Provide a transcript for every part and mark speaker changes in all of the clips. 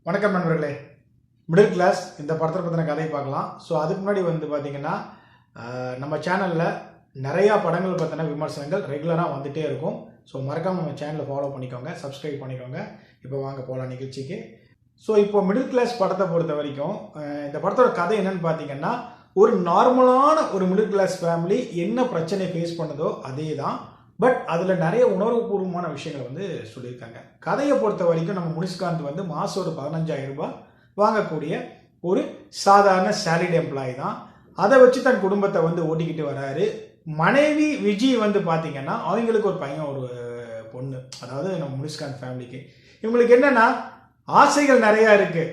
Speaker 1: வணக்கம் நண்பர்களே. Middle class இந்த படத்தை பற்றின கதையை பார்க்கலாம். ஸோ அதுக்கு முன்னாடி பார்த்தீங்கன்னா நம்ம சேனலில் நிறையா படங்கள் பற்றின விமர்சனங்கள் ரெகுலராக வந்துகிட்டே இருக்கும். ஸோ மறக்காமல் நம்ம சேனலை ஃபாலோ பண்ணிக்கோங்க, சப்ஸ்கிரைப் பண்ணிக்கோங்க. இப்போ வாங்க போகலாம் நிகழ்ச்சிக்கு. ஸோ இப்போ மிடில் கிளாஸ் படத்தை பொறுத்த வரைக்கும் இந்த படத்தோட கதை என்னன்னு பார்த்தீங்கன்னா, ஒரு நார்மலான ஒரு மிடில் கிளாஸ் ஃபேமிலி என்ன பிரச்சனை ஃபேஸ் பண்ணுதோ அதே தான். பட் அதில் நிறைய உணர்வுபூர்வமான விஷயங்கள் சொல்லியிருக்காங்க. கதையை பொறுத்த வரைக்கும் நம்ம முனிஷ்காந்த் மாதம் ஒரு 15,000 ரூபாய் வாங்கக்கூடிய ஒரு சாதாரண சேலரிட் எம்ப்ளாயி தான். அதை வச்சு தன் குடும்பத்தை ஓட்டிக்கிட்டு வராரு. மனைவி விஜி பார்த்தீங்கன்னா அவங்களுக்கு ஒரு பையன் ஒரு பொண்ணு, அதாவது நம்ம முனிஷ்காந்த் ஃபேமிலிக்கு இவங்களுக்கு என்னன்னா ஆசைகள் நிறையா இருக்கு.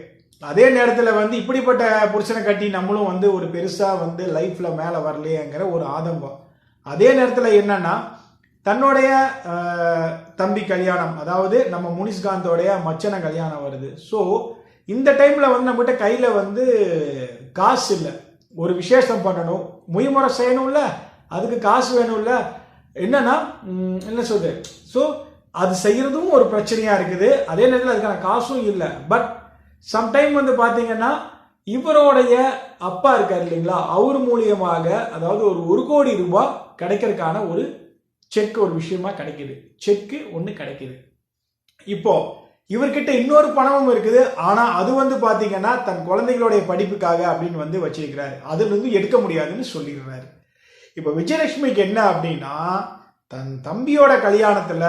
Speaker 1: அதே நேரத்தில் இப்படிப்பட்ட புருஷனை கட்டி நம்மளும் ஒரு பெருசாக லைஃப்ல மேலே வரலையேங்கிற ஒரு ஆதங்கம். அதே நேரத்தில் என்னன்னா தன்னுடைய தம்பி கல்யாணம், அதாவது நம்ம முனிஷ்காந்தோடைய மச்சன கல்யாணம் வருது. ஸோ இந்த டைம்ல நம்மகிட்ட கையில் காசு இல்லை. ஒரு விசேஷம் பண்ணணும், முயமுறை செய்யணும்ல, அதுக்கு காசு வேணும்ல. என்னன்னா என்ன சொல்றது, ஸோ அது செய்யறதும் ஒரு பிரச்சனையா இருக்குது. அதே நேரத்தில் அதுக்கான காசும் இல்லை. பட் சம்டைம் பார்த்தீங்கன்னா இவருடைய அப்பா இருக்காரு இல்லைங்களா, அவர் மூலியமாக அதாவது ஒரு 1 கோடி ரூபாய் கிடைக்கிறதுக்கான ஒரு செக் ஒரு விஷயமா கிடைக்குது. செக்கு ஒன்று கிடைக்குது. இப்போ இவர்கிட்ட இன்னொரு பணமும் இருக்குது. ஆனா அது பாத்தீங்கன்னா தன் குழந்தைகளுடைய படிப்புக்காக அப்படின்னு வச்சிருக்கிறாரு. அதுல இருந்து எடுக்க முடியாதுன்னு சொல்லிடுறாரு. இப்போ விஜயலட்சுமிக்கு என்ன அப்படின்னா, தன் தம்பியோட கல்யாணத்துல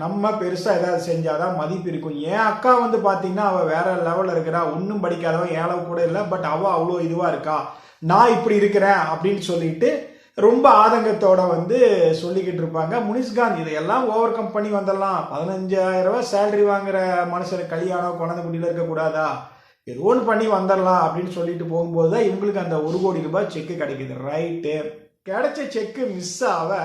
Speaker 1: நம்ம பெருசா ஏதாவது செஞ்சாதான் மதிப்பு இருக்கும். என் அக்கா பாத்தீங்கன்னா அவ வேற லெவல்ல இருக்கிறா, ஒன்னும் படிக்காதவ, ஏழவு கூட இல்லை, பட் அவ அவ்வளோ இதுவா இருக்கா, நான் இப்படி இருக்கிறேன் அப்படின்னு சொல்லிட்டு ரொம்ப ஆதங்கத்தோட சொல்லிக்கிட்டு இருப்பாங்க. முனிஷ்காந்த் இதையெல்லாம் ஓவர் கம் பண்ணி வந்துடலாம். 15,000 ரூபாய் சேலரி வாங்குற மனுஷனுக்கு கல்யாணம் குழந்தை குட்டியில இருக்கக்கூடாதா, ஏதோ ஒன்று பண்ணி வந்துடலாம் அப்படின்னு சொல்லிட்டு போகும்போது தான் இவங்களுக்கு அந்த 1 கோடி ரூபாய் செக்கு கிடைக்குது. ரைட்டு, கிடைச்ச செக்கு மிஸ் ஆக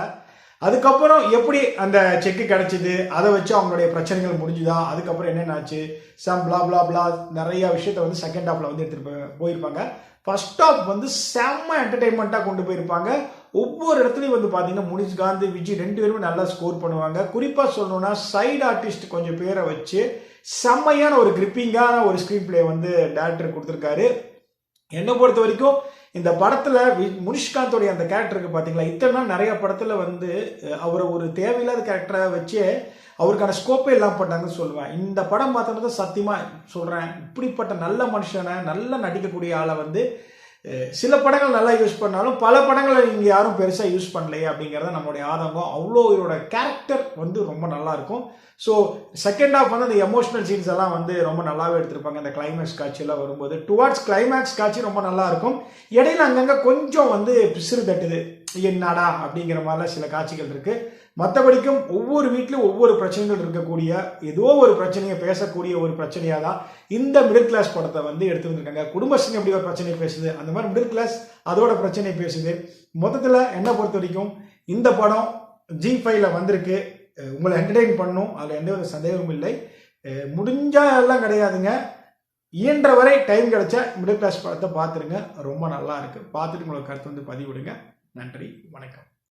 Speaker 1: அதுக்கப்புறம் எப்படி அந்த செக்கு கிடைச்சிது, அதை வச்சு அவங்களுடைய பிரச்சனைகள் முடிஞ்சுதா, அதுக்கப்புறம் என்னென்னாச்சு, பிளா பிளா பிளா நிறைய விஷயத்த செகண்ட் ஹாஃப்ல எடுத்துட்டு போயிருப்பாங்க. ஃபர்ஸ்ட் ஹாஃப் செம்ம என்டர்டைன்மெண்ட்டாக கொண்டு போயிருப்பாங்க. ஒவ்வொரு இடத்துலையும் பார்த்தீங்கன்னா முனிஷ்காந்த் விஜய் 2 பேருமே நல்லா ஸ்கோர் பண்ணுவாங்க. குறிப்பாக சொல்லணும்னா சைடு ஆர்டிஸ்ட் கொஞ்சம் பேரை வச்சு செம்மையான ஒரு கிரிப்பிங்கான ஒரு ஸ்க்ரீன் பிளே டேரக்டர் கொடுத்துருக்காரு. என்னை பொறுத்த வரைக்கும் இந்த படத்துல முனிஷ்காந்தோடைய அந்த கேரக்டருக்கு பார்த்தீங்களா, இத்தனை நாள் நிறைய படத்துல அவரை ஒரு தேவையில்லாத கேரக்டரை வச்சு அவருக்கான ஸ்கோப்பே எல்லாம் பண்ணாங்கன்னு சொல்லுவேன். இந்த படம் பார்த்தோன்னா சத்தியமா சொல்றேன், இப்படிப்பட்ட நல்ல மனுஷனை நல்லா நடிக்கக்கூடிய ஆளை சில படங்கள் நல்லா யூஸ் பண்ணாலும் பல படங்களை நீங்க யாரும் பெருசா யூஸ் பண்ணலையே அப்படிங்கறத நம்மளுடைய ஆதங்கம். அவ்வளோ இவரோட கேரக்டர் ரொம்ப நல்லா இருக்கும். ஸோ செகண்ட் ஹாஃப் அந்த எமோஷனல் சீன்ஸ் எல்லாம் ரொம்ப நல்லாவே எடுத்திருப்பாங்க. அந்த கிளைமேக்ஸ் காட்சி எல்லாம் வரும்போது டுவார்ட்ஸ் கிளைமேக்ஸ் காட்சி ரொம்ப நல்லா இருக்கும். இடையில அங்கங்க கொஞ்சம் பிசிறு தட்டுது, என்னடா அப்படிங்கிற மாதிரிலாம் சில காட்சிகள் இருக்கு. மற்றபடிக்கும் ஒவ்வொரு வீட்டிலும் ஒவ்வொரு பிரச்சனைகள் இருக்கக்கூடிய ஏதோ ஒரு பிரச்சனையை பேசக்கூடிய ஒரு பிரச்சனையா தான் இந்த மிடில் கிளாஸ் படத்தை எடுத்து வந்திருக்காங்க. குடும்பஸ்ரீ எப்படி ஒரு பிரச்சனை பேசுது, அந்த மாதிரி மிடில் கிளாஸ் அதோட பிரச்சனை பேசுது. மொத்தத்தில் என்ன பொறுத்த வரைக்கும் இந்த படம் G5ல வந்திருக்கு. உங்களை என்டர்டெயின் பண்ணும், அதில் எந்த ஒரு சந்தேகமும் இல்லை. முடிஞ்சா எல்லாம் கிடையாதுங்க, இயன்ற வரை டைம் கிடைச்சா மிடில் கிளாஸ் படத்தை பார்த்துருங்க. ரொம்ப நல்லா இருக்கு. பார்த்துட்டு உங்களுக்கு கருத்து பதிவிடுங்க. நன்றி, வணக்கம்.